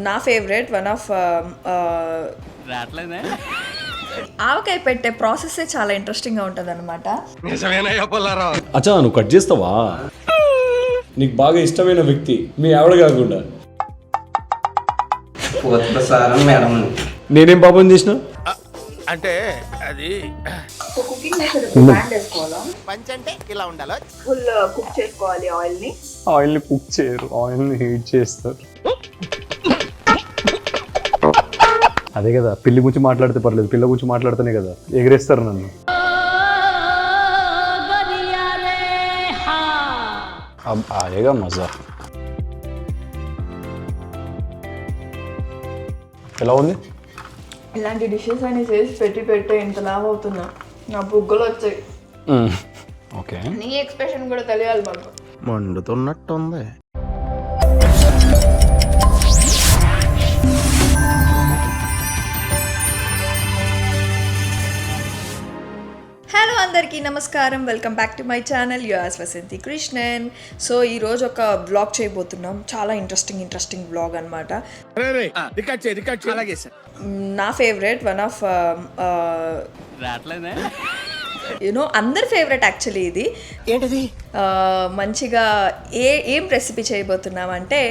నా favourite one of ఆవకాయ పెట్టే process చాలా ఇంట్రెస్టింగ్గా ఉంటుంది అనమాట. అచ్చా నువ్వు కట్ చేస్తావా? నీకు బాగా ఇష్టమైన వ్యక్తి మీ ఆవిడ కాకుండా నేనేం పాపం చేసిన అంటే అది కుకింగ్ చేసేటప్పుడు బ్యాండ్ వేసుకోవాలా? పంచ్ అంటే ఇలా ఉండాలి. ఫుల్ కుక్ చేసుకోవాలి ఆయిల్ని. ఆయిల్ని కుక్ చేయరు, ఆయిల్ని హీట్ చేస్తారు. అదే కదా, పిల్లి గురించి మాట్లాడితే పర్లేదు, పిల్ల గురించి మాట్లాడితేనే కదా ఎగరేస్తారు నన్ను. అదేగా మజా. ఎలా ఉంది? ఇలాంటి డిషెస్ అని చేసి పెట్టి ఇంత లాభ అవుతున్నా, నా బుగ్గలు వచ్చాయి. ఓకే, నీ ఎక్స్ప్రెషన్ కూడా తెలియాలి మాకు. మండుతున్నట్టుంది. హలో అందరికీ నమస్కారం, welcome back to my channel yours Vasanthi Krishnan. So ఈరోజు ఒక వ్లాగ్ చేయబోతున్నాం, చాలా ఇంట్రెస్టింగ్ వ్లాగ్ అనమాట. నా ఫేవరెట్ వన్ ఆఫ్ అందరి ఫేవరెట్ యాక్చువల్లీ ఇది. ఏంటిది? మంచిగా ఏం రెసిపీ చేయబోతున్నామంటే,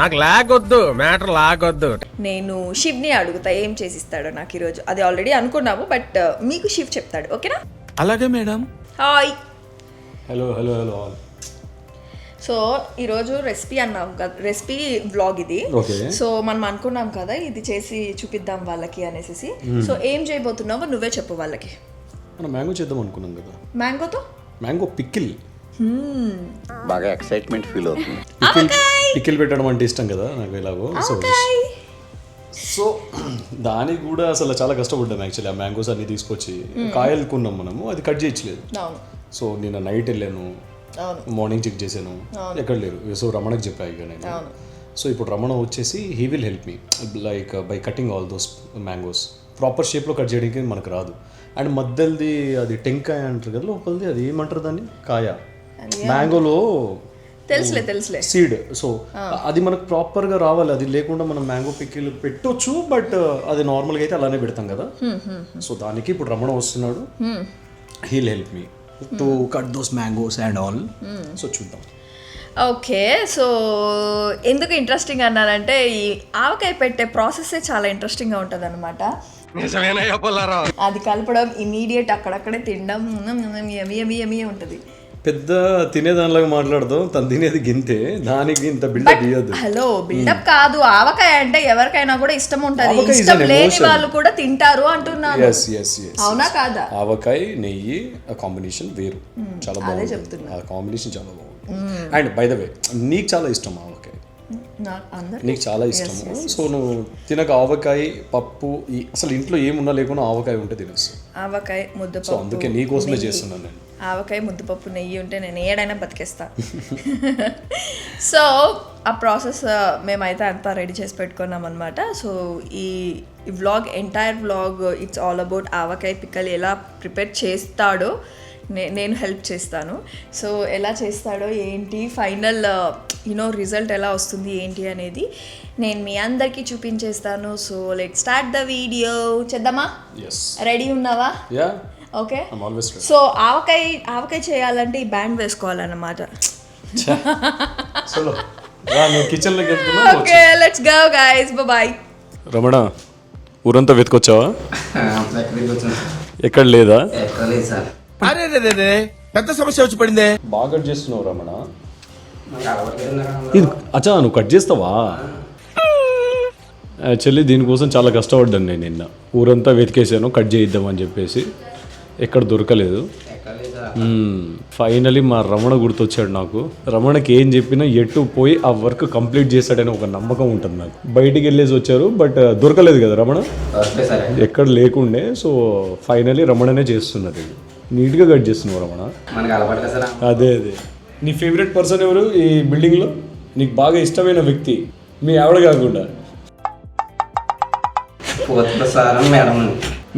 నాకు లాగొద్దు, మ్యాటర్ లాగొద్దు. నేను శివ్ని అడుగుతా ఏం చేసిస్తాడో నాకు ఈరోజు. అది ఆల్రెడీ అనుకున్నాము, బట్ మీకు శివ్ చెప్తాడు. ఓకేనా? అలాగే madam. Hi. Hello hello hello. So ఈరోజు రెసిపీ అన్నాం కదా, రెసిపీ వ్లాగ్ ఇది. సో మనం అనుకున్నాం కదా ఇది చేసి చూపిద్దాం వాళ్ళకి అనేసి. సో ఏం చేయబోతున్నావో నువ్వే చెప్పు వాళ్ళకి. మనం మ్యాంగో చేద్దాం అనుకున్నాం కదా. మ్యాంగోతో మ్యాంగో పికిల్. బాగా ఎక్సైట్మెంట్ ఫీల్ అవుతుంది. పికిల్ పెట్టడం అంటే ఇష్టం కదా నాకు ఎలాగో. సో దానికి కూడా అసలు చాలా కష్టపడ్డాం యాక్చువల్లీ. ఆ మ్యాంగోస్ అన్ని తీసుకొచ్చి కాయలు కొన్నాం మనము, అది కట్ చేయట్లేదు. సో నిన్న నైట్ వెళ్ళాను, మార్నింగ్ చెక్ చేశాను, ఎక్కడ లేరు. సో రమణకి చెప్పా ఇక నేను. సో ఇప్పుడు రమణ వచ్చేసి he will help me like by cutting all those mangoes. Proper షేప్లో కట్ చేయడానికి మనకు రాదు. అండ్ మధ్యది అది టెంకాయ అంటారు కదా, లోపలిది అది ఏమంటారు దాన్ని, కాయ. మ్యాంగోలో తెలుసులే సీడ్. సో అది మనకు ప్రాపర్గా రావాలి, అది లేకుండా మనం మ్యాంగో పికిల్ పెట్టొచ్చు, బట్ అది నార్మల్గా అయితే అలానే పెడతాం కదా. సో దానికి ఇప్పుడు రమణ వస్తున్నాడు, he'll help me to cut those mangoes and all. So చూద్దాం. ఓకే, సో ఎందుకు ఇంట్రెస్టింగ్ అన్నానంటే ఈ ఆవకాయ పెట్టే ప్రాసెస్ చాలా ఇంట్రెస్టింగ్గా ఉంటుంది అనమాట. అది కలపడం, ఇమీడియట్ అక్కడక్కడే తినడం యమీ ఉంటుంది. పెద్ద తినేదానిలాగా మాట్లాడదాం, తను తినేది గింతే, దానికి ఇంత బిల్డప్ ఇవ్వదు. హలో, బిల్డప్ కాదు. ఆవకాయ అంటే ఎవరికైనా కూడా ఇష్టం ఉంటుంది, ఇష్టం లేని వాళ్ళు కూడా తింటారు అంటున్నాను. అవునా కాదా? ఆవకాయ నెయ్యి కాంబినేషన్ వేరు, చాలా బాగుంది. ఆ కాంబినేషన్ చాలా బాగుంది. అండ్ బై ద వే, నీకు చాలా ఇష్టం ఆవకాయ, నీకు చాలా ఇష్టము. సో నువ్వు తినక ఆవకాయ పప్పు అసలు ఇంట్లో ఏమున్నా లేకుండా ఆవకాయ ఉంటే తినేస్తావు. ఆవకాయ ముద్దపప్పు. సో అందుకే నీ కోసమే చేస్తున్నాను నేను. ఆవకాయ ముద్దపప్పు నెయ్యి ఉంటే నేను ఏడైనా బతికేస్తా. సో ఆ ప్రాసెస్ మేమైతే అంతా రెడీ చేసి పెట్టుకున్నాం అనమాట. సో ఈ vlog, entire vlog it's all about avakaya పిక్కలు ఎలా ప్రిపేర్ చేస్తాడో నేను హెల్ప్ చేస్తాను. సో ఎలా చేస్తాడో ఏంటి, ఫైనల్ రిజల్ట్ ఎలా వస్తుంది ఏంటి అనేది నేను మీ అందరికీ చూపించేస్తాను. So let's start the video. చేద్దామా? రెడీ ఉన్నావా? ఓకే. సో ఆవకాయ చేయాలంటే ఈ బ్యాండ్ వేసుకోవాలన్నమాట. Okay, let's go guys, by. Ramana, ఊరంతా వెతుకొచ్చావా? ఎక్కడ లేదా? అరే పెద్ద సమస్య వచ్చి పడిందే. బాగా కట్ చేస్తున్నావు రమణ. అచ్చా నువ్వు కట్ చేస్తావా? యాక్చువల్లీ దీనికోసం చాలా కష్టపడ్డాను నేను. నిన్న ఊరంతా వెతికేసాను కట్ చేయిద్దామని చెప్పేసి, ఎక్కడ దొరకలేదు. ఫైనలీ మా రమణ గుర్తొచ్చాడు నాకు. రమణకి ఏం చెప్పినా ఎటు పోయి ఆ వర్క్ కంప్లీట్ చేస్తాడని ఒక నమ్మకం ఉంటుంది నాకు. బయటికి వెళ్ళేసి వచ్చారు, బట్ దొరకలేదు కదా రమణ, ఎక్కడ లేకుండే. సో ఫైనలీ రమణనే చేస్తున్నారు. ఇది నీట్గా కట్ చేస్తున్నావు రమణ. అదే నీ ఫేవరెట్ పర్సన్ ఎవరు ఈ బిల్డింగ్లో? నీకు బాగా ఇష్టమైన వ్యక్తి మీ ఆవిడ కాకుండా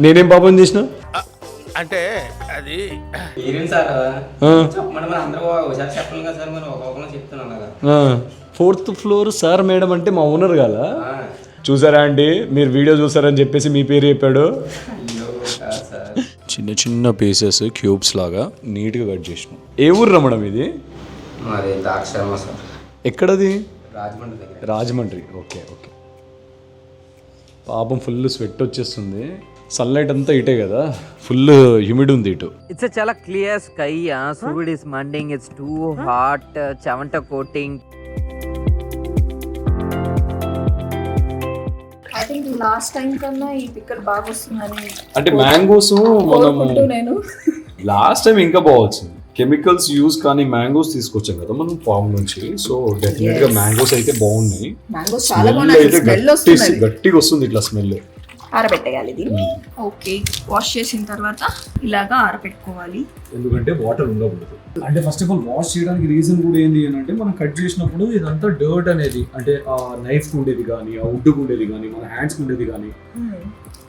నేనేం పాపం చేసిన? అంటే అది ఫోర్త్ ఫ్లోర్ సార్ మేడం అంటే మా ఓనర్ కాదా? చూసారా అండి, మీరు వీడియో చూసారని చెప్పేసి మీ పేరు చెప్పాడు. చిన్న చిన్న పీసెస్ క్యూబ్స్ లాగా నీట్గా కట్ చేసినాం. ఏ ఊరు రమ్మడం ఇది? మరి దాక్షర్మ సార్. ఎక్కడది? రాజమండ్రి దగ్గర. రాజమండ్రి. Okay okay. పాపం ఫుల్ స్వెట్ వచ్చేస్తుంది. సన్లైట్ అంతా ఇటే కదా, ఫుల్ హ్యూమిడ్ ఉంది ఇటు. It's a chala clear sky. Sud is manding. It's too hot. Chavanta coating. I think last time కన్నా ఈ పిక్కల్ బాగా వస్తుందని అంటే మ్యాంగోస్ మనము నేను లాస్ట్ టైం ఇంకా బాగొచ్చింది. కెమికల్స్ యూజ్ కానీ మ్యాంగోస్ తీసుకొచ్చాం కదా మనం ఫామ్ నుంచి. సో డెఫినెట్ గా మ్యాంగోస్ అయితే బాగున్నాయి. మ్యాంగోస్ చాలా స్మెల్ బాగున్నాయి. అయితే స్మెల్ వస్తుంది. గట్టిగా వస్తుంది ఇట్లా స్మెల్. ఆరబెట్టేయాలి దీన్ని. ఓకే, వాష్ చేసిన తర్వాత ఇలాగా ఆరబెట్టుకోవాలి. ఎందుకంటే వాటర్ ఉండకూడదు. అంటే ఫస్ట్ ఆఫ్ ఆల్ వాష్ చేయడానికి రీజన్ కూడా ఏంటి అని అంటే, మనం కట్ చేసినప్పుడు ఇదంతా డర్ట్ అనేది, అంటే ఆ నైఫ్ ఉండేది కానీ, ఆ వుడ్ ఉండేది కానీ, మన హ్యాండ్స్ ఉండేది కానీ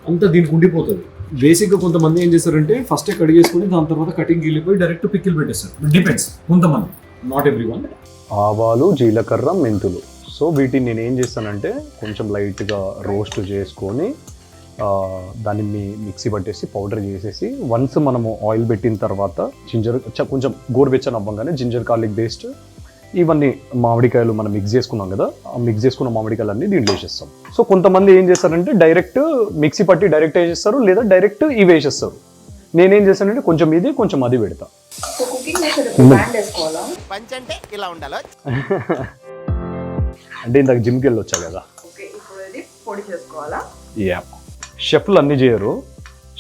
అంతా దీనికి ఉండిపోతుంది. బేసిక్గా కొంతమంది ఏం చేస్తారంటే ఫస్ట్ కడిగేసుకుని దాని తర్వాత కటింగ్ వెళ్ళిపోయి డైరెక్ట్ పికిల్ పెట్టేస్తారు. డిపెండ్స్, కొంతమంది, నాట్ ఎవ్రీ వన్. ఆవాలు, జీలకర్ర, మెంతులు. సో వీటిని నేను ఏం చేస్తానంటే కొంచెం లైట్గా రోస్ట్ చేసుకొని దాన్ని మిక్సీ పట్టేసి పౌడర్ చేసేసి, వన్స్ మనము ఆయిల్ పెట్టిన తర్వాత జింజర్ కొంచెం గోరువెచ్చని అవ్వగానే జింజర్ గార్లిక్ పేస్ట్, ఇవన్నీ మామిడికాయలు మనం మిక్స్ చేసుకున్నాం కదా, ఆ మిక్స్ చేసుకున్న మామిడికాయలన్నీ దీంట్లో వేసేస్తాం. సో కొంతమంది ఏం చేస్తారంటే డైరెక్ట్ మిక్సీ పట్టి డైరెక్ట్ వేసేస్తారు, లేదా డైరెక్ట్ ఇవి వేసేస్తారు. నేనేం చేస్తానంటే కొంచెం ఇది కొంచెం అది పెడతా. అంటే ఇందాక జిమ్కి వెళ్ళి వచ్చా కదా. పొడి చేసుకోవాలా? యా, షెఫ్లు అన్నీ చేయరు,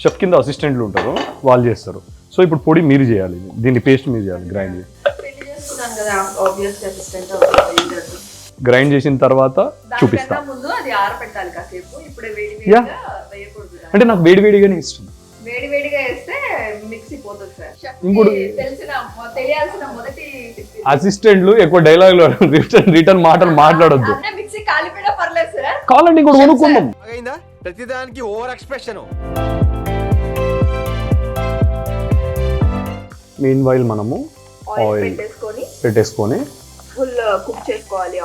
షెఫ్ కింద అసిస్టెంట్లు ఉంటారు, వాళ్ళు చేస్తారు. సో ఇప్పుడు పొడి మీరు చేయాలి, దీన్ని పేస్ట్ మీరు చేయాలి. గ్రైండ్ చేసిన తర్వాత చూపిస్తా. యా, అంటే నాకు వేడివేడిగానే ఇష్టం. వేడివేడిగా వేస్తే మిక్సీ పోతుంది సార్. ఇంకోటి తెలియాల్సిన మొదటి అసిస్టెంట్లు ఎక్కువ డైలాగులు రిటర్న్ మాటలు మాట్లాడొద్దు. మిక్సీ కాలిపోయినా పర్లేదు సార్. కావాలంటే ఇంకోటి కొనుక్కుందాం. ప్రతిదానికి ఓవర్ ఎక్స్ప్రెషన్. మీన్ వైల్ మనము ఆయిల్ పెట్టేసుకొని ఫుల్ కుక్ చేసుకోవాలి.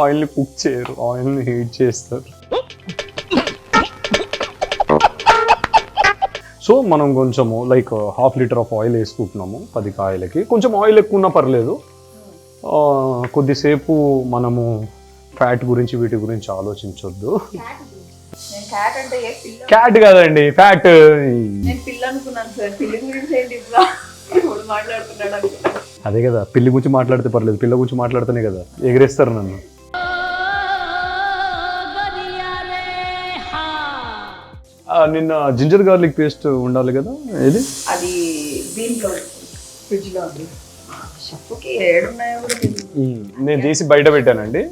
ఆయిల్ని కుక్ చేయరు, ఆయిల్ని హీట్ చేస్తారు. సో మనం కొంచెము లైక్ 1/2 లీటర్ ఆఫ్ ఆయిల్ వేసుకుంటున్నాము 10 కాయలకి. కొంచెం ఆయిల్ ఎక్కువ ఉన్నా పర్లేదు. కొద్దిసేపు మనము ఫ్యాట్ గురించి వీటి గురించి ఆలోచించొద్దు. క్యాట్ కాదండి, ఫ్యాట్. అదే కదా, పిల్లి గురించి మాట్లాడితే పర్లేదు, పిల్ల గురించి మాట్లాడితేనే కదా ఎగరేస్తారు నన్ను. నిన్న జింజర్ గార్లిక్ పేస్ట్ ఉండాలి కదా, ఏది అది దీంట్లో ఫ్రిడ్జ్ లో ఉంది. షెఫ్కి ఏడున్నాయో కూడా నేను తీసి బయట పెట్టానండి.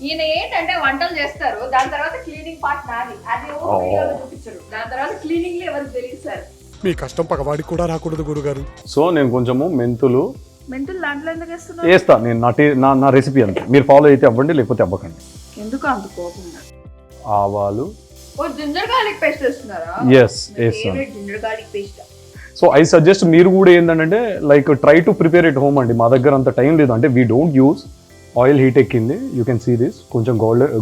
ఈయన ఏంటంటే వంటలు చేస్తారు, దాని తర్వాత క్లీనింగ్ పార్ట్ నాది. అది వీడియోలో చూపించరు, దాని తర్వాత క్లీనింగ్ ఎవరికి తెలియదు సార్. మీ కష్టం పగవాడికి కూడా రాకూడదు గురుగారు. సో నేను కొంచెము మెంతులు దాంట్లో ఎందుకు వేస్తున్నారు? వేస్తా నేను. నా రెసిపీ అంతే, మీరు ఫాలో అయితే అవ్వండి, లేకపోతే అవ్వకండి. ఎందుకు అంత కోపం? ఆవాలు. జింజర్ గార్లిక్ పేస్ట్ వేస్తున్నారా? ఎస్, వేస్తాను. Ginger garlic paste. So I suggest మీరు కూడా ఏంటంటే like try to prepare it home అండి. మా దగ్గర అంత టైం లేదు, అంటే we don't use. Oil heat ఎక్కింది, యూ కెన్ సీ దిస్. కొంచెం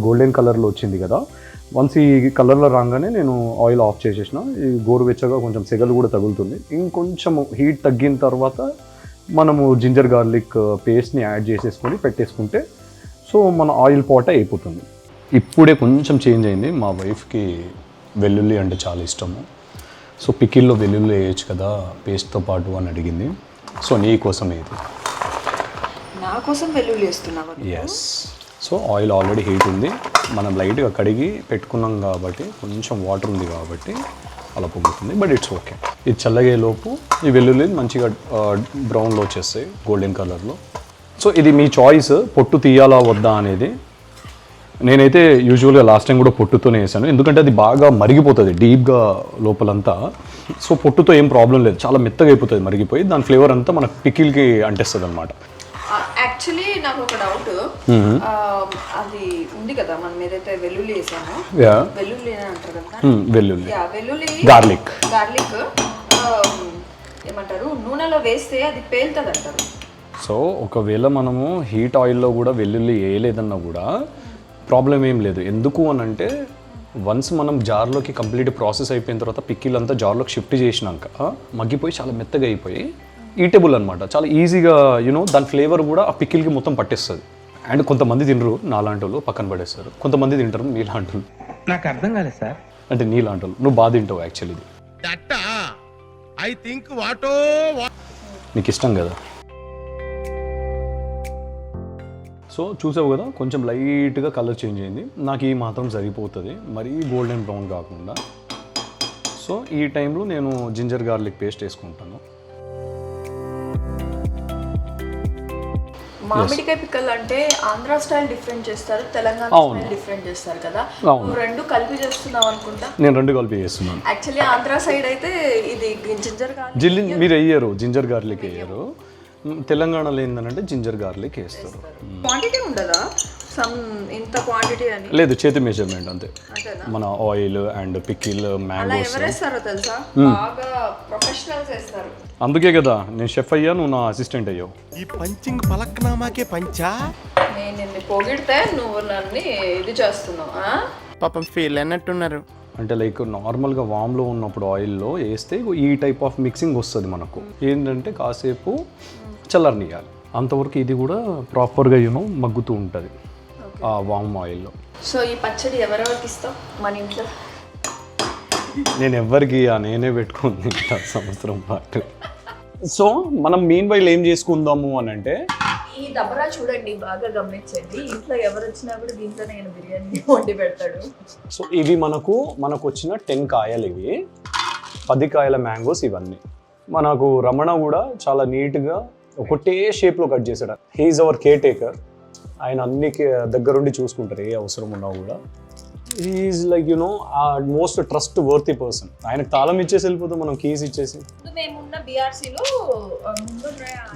గోల్డెన్ కలర్లో వచ్చింది కదా. వన్స్ ఈ కలర్లో రాగానే నేను ఆయిల్ ఆఫ్ చేసేసిన. ఈ గోరువెచ్చగా కొంచెం సెగలు కూడా తగులుతుంది. ఇంకొంచెం హీట్ తగ్గిన తర్వాత మనము జింజర్ గార్లిక్ పేస్ట్ని యాడ్ చేసేసుకొని పెట్టేసుకుంటే సో మన ఆయిల్ పాట్ అయిపోతుంది. ఇప్పుడే కొంచెం చేంజ్ అయింది. మా వైఫ్కి వెల్లుల్లి అంటే చాలా ఇష్టము. సో పికిల్లో వెల్లుల్లి వేయచ్చు కదా పేస్ట్తో పాటు అని అడిగింది. సో నీ కోసం ఇది. నా కోసం వెల్లుల్లి వేస్తున్నావా? Yes. So oil already heat ఉంది, మనం లైట్గా కడిగి పెట్టుకున్నాం కాబట్టి కొంచెం వాటర్ ఉంది కాబట్టి అలా పొంగుతుంది, బట్ ఇట్స్ ఓకే. ఇది చల్లగేలోపు ఈ వెల్లుల్లి మంచిగా బ్రౌన్లో వచ్చేస్తాయి, గోల్డెన్ కలర్లో. సో ఇది మీ చాయిస్, పొట్టు తీయాలా వద్దా అనేది. నేనైతే యూజువల్గా లాస్ట్ టైం కూడా పొట్టుతోనే వేసాను, ఎందుకంటే అది బాగా మరిగిపోతుంది డీప్గా లోపలంతా. సో పొట్టుతో ఏం ప్రాబ్లం లేదు, చాలా మెత్తగా అయిపోతుంది మరిగిపోయి, దాని ఫ్లేవర్ అంతా మన పికిల్కి అంటేస్తుంది అనమాట. యాక్చువల్లీ నాకు ఒక డౌట్, అది ఉంది కదా మనం ఏదైతే వెల్లుల్లి వేసామో, వెల్లుల్లి అంటారు కదా, వెల్లుల్లి గార్లిక్ ఏమంటారు, నూనెలో వేస్తే అది పేలుతుంది అంటారు. సో ఒకవేళ మనము హీట్ ఆయిల్లో కూడా వెల్లుల్లి వేయలేదన్నా కూడా ప్రాబ్లం ఏం లేదు. ఎందుకు అని అంటే వన్స్ మనం జార్లోకి కంప్లీట్ ప్రాసెస్ అయిపోయిన తర్వాత పికిల్ అంతా జార్లోకి షిఫ్ట్ చేసినాక మగ్గిపోయి చాలా మెత్తగా అయిపోయి ఈటబుల్ అనమాట. చాలా ఈజీగా దాని ఫ్లేవర్ కూడా ఆ పికిల్కి మొత్తం పట్టేస్తుంది. అండ్ కొంతమంది తినరు, నాలాంటి వాళ్ళు పక్కన పడేస్తారు. కొంతమంది తింటారు నీలాంటి వాళ్ళు. నాకు అర్థం కాలేదు సార్. అంటే నీలాంటి వాళ్ళు నువ్వు బాగా తింటావు యాక్చువల్లీ. ఐ థింక్ వాటో నీకు ఇష్టం కదా. సో చూసావు కదా, కొంచెం లైట్గా కలర్ చేంజ్ అయింది. నాకు ఈ మాత్రం సరిపోతుంది, మరీ గోల్డెన్ బ్రౌన్ కాకుండా. సో ఈ టైంలో నేను జింజర్ గార్లిక్ పేస్ట్ వేసుకుంటాను. మామిడికాయ పిక్కల్ అంటే ఆంధ్ర స్టైల్ డిఫరెంట్ చేస్తారు, తెలంగాణ స్టైల్ డిఫరెంట్ చేస్తారు కదా. నువ్వు రెండు కలిపి చేస్తున్నావు అనుకుంటా. నేను రెండు కలిపి చేస్తున్నాను. యాక్చువల్లీ ఆంధ్ర సైడ్ అయితే ఇది జింజర్ గార్లిక్ మీరు వేయరు, జింజర్ గార్లిక్ వేయరు. తెలంగాణలో ఏంటంటే జింజర్ గార్లిక్ వేస్తారు. క్వాంటిటీ ఉండదా ఇంత క్వాంటిటీ అని? లేదు, చేతి మెజర్మెంట్ అంతే. అంతేనా? మన ఆయిల్ అండ్ పికిల్, అలా మ్యాంగోస్. ఎవరేస్తారో తెలుసా, బాగా ప్రొఫెషనల్స్ వేస్తారు. అందుకే కదా నేను షెఫ్ అయ్యా, నువ్వు నా అసిస్టెంట్ అయ్యావు. ఈ పంచింగ్ పలక్నామాకే పంచా. నేను నిన్ను పొగిడితే నువ్వు నన్ను ఇది చేస్తున్నావు. పాపం ఫీల్ అన్నట్టున్నారు. అంటే లైక్ నార్మల్గా వామ్లో ఉన్నప్పుడు ఆయిల్లో వేస్తే ఈ టైప్ ఆఫ్ మిక్సింగ్ వస్తుంది మనకు. ఏంటంటే కాసేపు చల్లరనియాలి, అంతవరకు ఇది కూడా ప్రాపర్గా మగ్గుతూ ఉంటుంది ఆ వామ్ ఆయిల్లో. సో ఈ పచ్చడి ఎవరెవరికి ఇస్తావు మన ఇంట్లో? నేను ఎవరికి నేనే పెట్టుకుంది సంవత్సరం పాటు. సో మనం మీన్ వైల్ ఏం చేసుకుందాము అని అంటే, ఈ దబరా చూడండి, బాగా గమనించండి. ఇంట్లో ఎవరు వచ్చినా కూడా దీంట్లో నేను బిర్యానీ వండి పెడతాడు. సో ఇవి మనకు వచ్చిన 10 కాయలు, ఇవి 10 కాయల మ్యాంగోస్ ఇవన్నీ. మనకు రమణ కూడా చాలా నీట్గా ఒకటే షేప్లో కట్ చేశాడు. He's our caretaker. ఆయన అన్ని దగ్గరుండి చూసుకుంటారు, ఏ అవసరం ఉన్నా కూడా. Is like a most trustworthy person. ఆయనకు తాళం ఇచ్చేసి వెళ్ళిపోతాం మనం, కీస్ ఇచ్చేసి. మేమున్న బీఆర్సీలో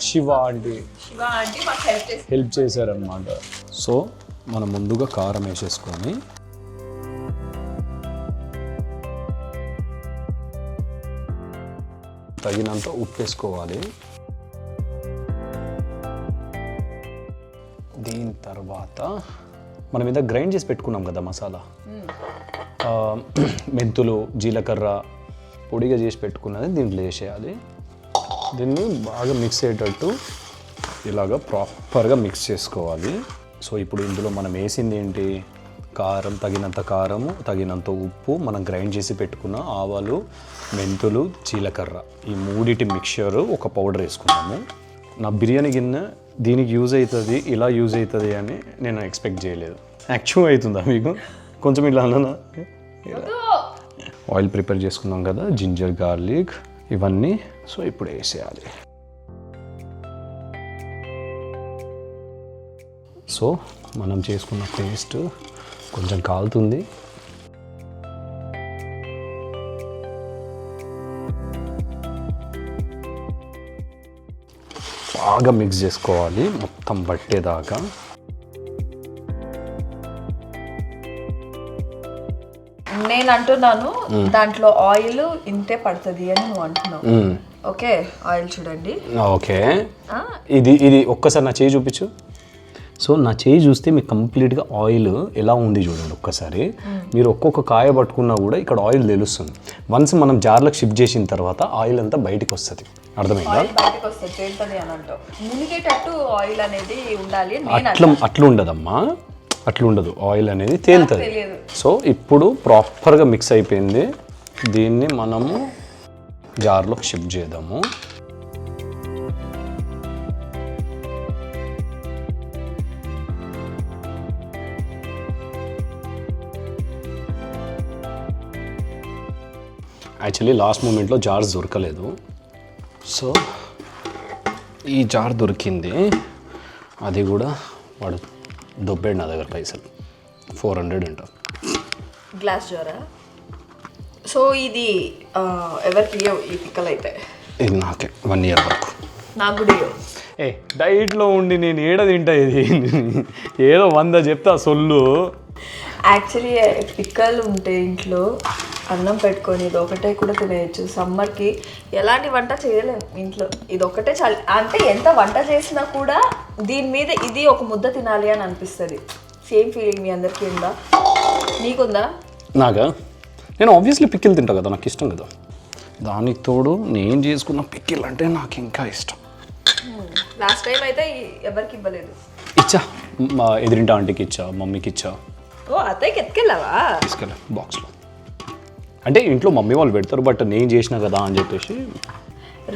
శివ ఆంటీ మాకు హెల్ప్ చేశారనమాట. సో మనం ముందుగా కారం వేసేసుకొని తగినంత ఉప్పు వేసుకోవాలి. దీని తర్వాత మనం మీద గ్రైండ్ చేసి పెట్టుకున్నాం కదా మసాలా, మెంతులు, జీలకర్ర పొడిగా చేసి పెట్టుకున్నది దీంట్లో వేసేయాలి. దీన్ని బాగా మిక్స్ అయ్యేటట్టు ఇలాగ ప్రాపర్గా మిక్స్ చేసుకోవాలి. సో ఇప్పుడు ఇందులో మనం వేసింది ఏంటి, కారం, తగినంత కారము, తగినంత ఉప్పు, మనం గ్రైండ్ చేసి పెట్టుకున్న ఆవాలు, మెంతులు, జీలకర్ర, ఈ మూడిటి మిక్చర్ ఒక పౌడర్ వేసుకున్నాము. నా బిర్యానీ గిన్నె దీనికి యూజ్ అవుతుంది, ఇలా యూజ్ అవుతుంది అని నేను ఎక్స్పెక్ట్ చేయలేదు. యాక్చువల్ అవుతుందా మీకు? కొంచెం ఇలా అన్నా. ఆయిల్ ప్రిపేర్ చేసుకున్నాం కదా, జింజర్ గార్లిక్ ఇవన్నీ. సో ఇప్పుడు వేసేయాలి. సో మనం చేసుకున్న పేస్ట్ కొంచెం కాలుతుంది. బాగా మిక్స్ చేసుకోవాలి మొత్తం పట్టేదాకా. నేను అంటున్నాను దాంట్లో ఆయిల్ ఇంతే పడుతుంది అని నువ్వు అంటున్నావు. ఓకే, ఆయిల్ చూడండి. ఓకే, ఇది ఒక్కసారి నా చేయి చూపించు. సో నా చేయి చూస్తే మీకు కంప్లీట్గా ఆయిల్ ఎలా ఉంది చూడండి ఒక్కసారి. మీరు ఒక్కొక్క కాయ పట్టుకున్నా కూడా ఇక్కడ ఆయిల్ తెలుస్తుంది. వన్స్ మనం జార్లకు షిఫ్ట్ చేసిన తర్వాత ఆయిల్ అంతా బయటికి వస్తుంది. అర్థమైందా? బయటకు వస్తుంది, తేలుతుంది అని అంటావు. మునిగేటట్టు ఆయిల్ అనేది ఉండాలి. అట్లా ఉండదమ్మా, అట్లా ఉండదు. ఆయిల్ అనేది తేలుతుంది. సో ఇప్పుడు ప్రాపర్గా మిక్స్ అయిపోయింది. దీన్ని మనము జార్లోకి షిఫ్ట్ చేద్దాము. యాక్చువల్లీ లాస్ట్ మూమెంట్లో జార్స్ దొరకలేదు. సో ఈ జార్ దొరికింది, అది కూడా వాడు దొబ్బాడు నా దగ్గర పైసలు 400 అంట. Glass Zara? సో ఇది ఎవరికి ఈ పిక్కలు అయితే? ఇది నాకే 1 year వరకు. నాకు కూడా డైట్లో ఉండి నేను ఏడ తింటా, ఇది ఏదో 100 చెప్తా సొల్లు. యాక్చువల్లీ పిక్కలు ఉంటే ఇంట్లో అన్నం పెట్టుకొని ఇది ఒకటే కూడా తినేయచ్చు. సమ్మర్కి ఎలాంటి వంట చేయలేము ఇంట్లో, ఇది ఒకటే చాలు. అంటే ఎంత వంట చేసినా కూడా దీని మీద ఇది ఒక ముద్ద తినాలి అని అనిపిస్తుంది. సేమ్ ఫీలింగ్ మీ అందరికీ ఉందా? నీకుందా? నాగా నేను ఆబ్వియస్లీ పిక్కిల్ తింటా కదా, నాకు ఇష్టం కదా. దానికి తోడు నేను చేసుకున్న పిక్కిల్ అంటే నాకు ఇంకా ఇష్టం. లాస్ట్ టైం అయితే ఎవరికి ఇవ్వలేదు. ఇచ్చా, మా ఎదురింటి ఆంటీకి ఇచ్చా, మమ్మీకి ఇచ్చా. ఓ అత్తయ్యకి ఎత్తుకెళ్ళావా? తీసుకెళ్ళా బాక్స్లో. అంటే ఇంట్లో మమ్మీ వాళ్ళు పెడతారు, బట్ నేను చేసిన కదా అని చెప్పేసి.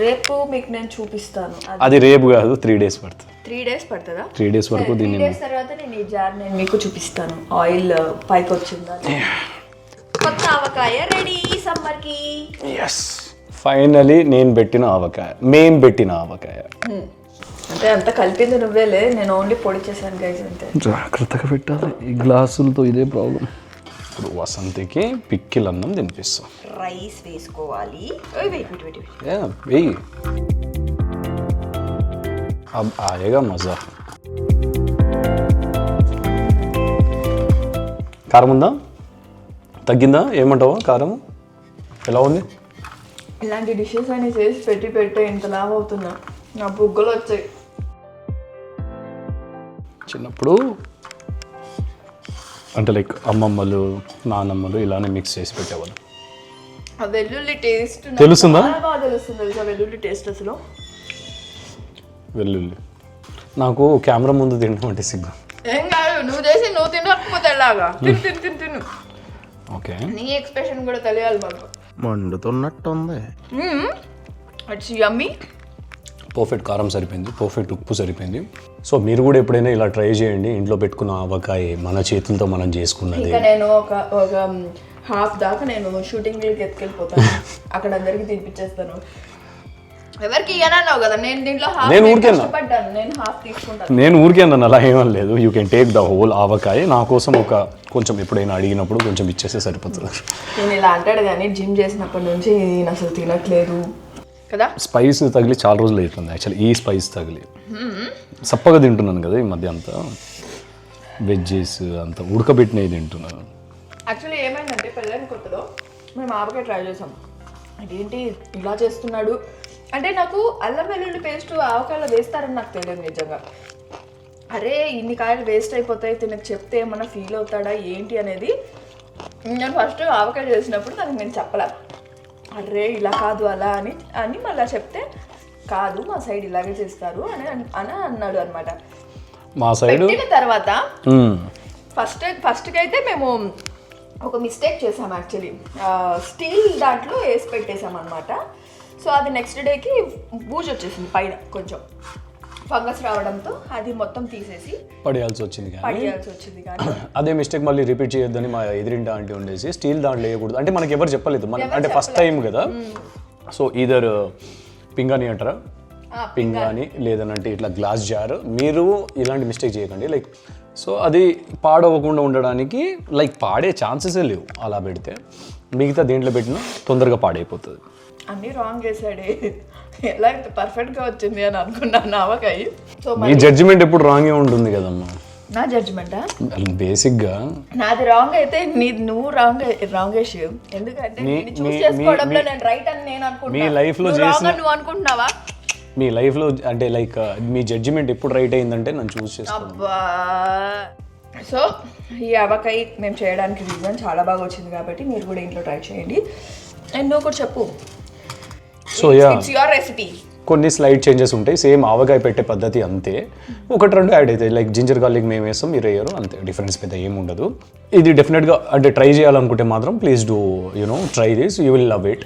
రేపు మీకు నేను చూపిస్తాను. అది రేపు కాదు, 3 days పడుతుంది. 3 days పడుతుందా? 3 days వరకు 3 దీన్ని days తర్వాత నేను ఈ జార్ నేను మీకు చూపిస్తాను. ఆయిల్ పైకి వచ్చిందా? కొత్త ఆవకాయ రెడీ సమ్మర్కి. ఎస్, ఫైనలీ నేను పెట్టిన ఆవకాయ, మేం పెట్టిన ఆవకాయ. అంటే అంత కలిపింది నువ్వేలే, నేను ఓన్లీ పొడి చేశాను గైస్ అంతే. జాగ్రత్తగా పెట్టాలి, ఈ గ్లాసులతో ఇదే ప్రాబ్లం. ఇప్పుడు వసంతికి పిక్కిల్ అన్నం తినిపిస్తాం. రైస్ వేసుకోవాలి. వెయ్యి अब आएगा मज़ा. కారం ఉందా, తగ్గిందా, ఏమంటావా? కారం ఎలా ఉంది? ఇలాంటి డిషెస్ అని చేసి పెట్టి ఇంత లాభ అవుతున్నా, నా బుగ్గలు వచ్చాయి. చిన్నప్పుడు అంటే లైక్ అమ్మమ్మలు నానమ్మలు ఇలానే మిక్స్ చేసి పెట్టేవాళ్ళు. ఆ వెల్లుల్లి టేస్ట్ తెలుస్తుందా? బాగా తెలుస్తుంది తెలుసా వెల్లుల్లి టేస్ట్. అసలు వెల్లుల్లి నాకు కెమెరా ముందు తినడం అంటే సిగ్గు. ఏం కాదు, నువ్వు చేసి నువ్వు తినకపోతే ఎలాగా? తిను. ఓకే, నీ ఎక్స్ప్రెషన్ కూడా తెలియాలి మాకు. మండుతున్నట్టుంది. It's yummy. పర్ఫెక్ట్ కారం సరిపోయింది, పర్ఫెక్ట్ ఉప్పు సరిపోయింది. సో మీరు కూడా ఎప్పుడైనా ఇలా ట్రై చేయండి. ఇంట్లో పెట్టుకున్న ఆవకాయ మన చేతులతో మనం చేసుకున్నది. ఇంకా నేను ఒక హాఫ్ దాకా నేను షూటింగ్లకి ఎత్తుకెళ్ళిపోతాను. అక్కడ అందరికి తినిపించేస్తాను. ఎవరికి ఇయ్యనన్నావు కదా, నేను దీంట్లో నేను ఊరికే కష్టపడ్డాను, నేను హాఫ్ తీసుకుంటాను. నేను ఊరికే అన్నాను, అలా ఏమని లేదు. You can take the whole avakaya. నా కోసం కొంచెం ఎప్పుడైనా అడిగినప్పుడు కొంచెం ఇచ్చేస్తే సరిపోతుంది. నేను ఇలా అంటాడు కానీ జిమ్ చేసినప్పటి నుంచి నేను అసలు తినట్లేదు కదా. స్పైస్ తగిలి చాలా రోజులు అవుతుంది యాక్చువల్లీ. ఈ స్పైస్ తగిలి సప్పగా తింటున్నాను కదా ఈ మధ్య. అంతా వెజ్జెస్ అంతా ఉడకబెట్టినవి తింటున్నాను. యాక్చువల్లీ ఏమైందంటే పెళ్ళైన కొత్తలో మేము ఆవకాయ ట్రై చేసాం. అదేంటి ఇలా చేస్తున్నాడు అంటే, నాకు అల్లం వెల్లుల్లి పేస్ట్ ఆవకాయలో వేస్తారని నాకు తెలియదు నిజంగా. అరే ఇన్ని కాయలు వేస్ట్ అయిపోతాయి, తినకు చెప్తే ఏమన్నా ఫీల్ అవుతాడా ఏంటి అనేది నేను ఫస్ట్ ఆవకాయ చేసినప్పుడు నాకు నేను చెప్పలే. అరే ఇలా కాదు అలా అని మళ్ళీ చెప్తే, కాదు మా సైడ్ ఇలాగే చేస్తారు అని అన్నాడు అనమాట. మా సైడ్ తర్వాత ఫస్ట్కి అయితే మేము ఒక మిస్టేక్ చేసాం యాక్చువల్లీ. స్టీల్ దాంట్లో వేసి పెట్టేసాం అనమాట. సో అది నెక్స్ట్ డేకి బూజు వచ్చేసింది, పైన కొంచెం ఫంగస్ రావడంతో అది మొత్తం తీసేసి పడేయాల్సి వచ్చింది. కానీ అదే మిస్టేక్ మళ్ళీ రిపీట్ చేయొద్దని మా ఎదురింటి ఆంటీ ఉండేసి స్టీల్ దాంట్లో వేయకూడదు అంటే మనకి ఎవరు చెప్పలేదు. అంటే ఫస్ట్ టైం కదా. సో ఈధర్ పింగాని అంటారా, పింగాని లేదనంటే ఇట్లా గ్లాస్ జార్. మీరు ఇలాంటి మిస్టేక్ చేయకండి. లైక్ సో అది పాడవకుండా ఉండడానికి లైక్ పాడే ఛాన్సెసే లేవు అలా పెడితే. మిగతా దేంట్లో పెట్టినా తొందరగా పాడైపోతుంది. అన్నీ రాంగ్ చేశాడే, ఎలా ఇంత పర్ఫెక్ట్గా వచ్చింది అని అనుకున్నాను ఆవకాయ. సో మీ జడ్జిమెంట్ ఎప్పుడు రాంగే ఉంటుంది కదమ్మా. నా జడ్జిమెంటా? బేసిక్గా నాది రాంగ్ అయితే నువ్వు రాంగేష్. ఎందుకంటే చూస్ చేసుకోవడంలో నేను రైట్ అని నేను అనుకుంటున్నా. మీ లైఫ్లో నువ్వు అనుకుంటున్నావా? మీ లైఫ్లో అంటే లైక్ మీ జడ్జిమెంట్ ఎప్పుడు రైట్ అయిందంటే నన్ను చూస్ చేసుకోండి. అబ్బా. సో ఈ ఆవకాయ మేము చేయడానికి రీజన్ చాలా బాగా వచ్చింది కాబట్టి మీరు కూడా ఇంట్లో ట్రై చేయండి. అండ్ నువ్వు కూడా చెప్పు. So yeah, it's your recipe. కొన్ని స్లైడ్ చేంజెస్ ఉంటాయి. సేమ్ ఆవకాయ పెట్టే పద్ధతి అంతే, 1-2 యాడ్ అవుతాయి. లైక్ జింజర్ గార్లిక్ మేము వేస్తాం, మీరు వేయరు, అంతే. డిఫరెన్స్ పెద్ద ఏమి ఉండదు. ఇది డెఫినెట్గా అంటే ట్రై చేయాలనుకుంటే మాత్రం please do try this, you will love it.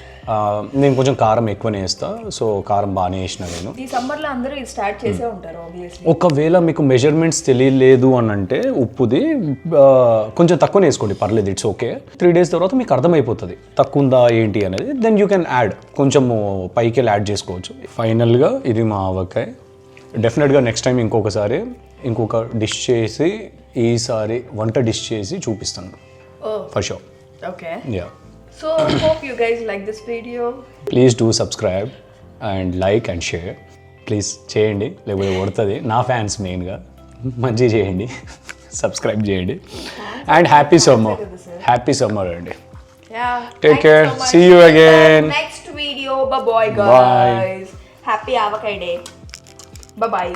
నేను కొంచెం కారం ఎక్కువనే వేస్తా, సో కారం బాగానే వేసిన నేను. ఈ సమ్మర్లో అందరూ ఇది స్టార్ట్ చేసే ఉంటారు ఆబ్వియస్లీ. ఒకవేళ మీకు మెజర్మెంట్స్ తెలియలేదు అని అంటే ఉప్పుది కొంచెం తక్కువనే వేసుకోండి, పర్లేదు, ఇట్స్ ఓకే. 3 days తర్వాత మీకు అర్థమైపోతుంది తక్కువ ఉందా ఏంటి అనేది. దెన్ యూ కెన్ యాడ్, కొంచెం పైకి వెళ్ళి యాడ్ చేసుకోవచ్చు. ఫైనల్గా ఇది మా ఆవకాయ. డెఫినెట్గా నెక్స్ట్ టైం ఇంకొక డిష్ చేసి, ఈసారి వంట డిష్ చేసి చూపిస్తాను for sure. Okay, yeah. So hope you guys like this video. Please do subscribe and like and share. Please చేయండి, లేకపోతే కొడుతుంది. నా ఫ్యాన్స్ మెయిన్గా మంచిగా చేయండి, సబ్స్క్రైబ్ చేయండి. అండ్ హ్యాపీ సమ్మర్ అండి. Yeah, Take thank you care. so much. See you again. Next video. Bye bye guys. Bye. Happy Avocado Day. Bye bye.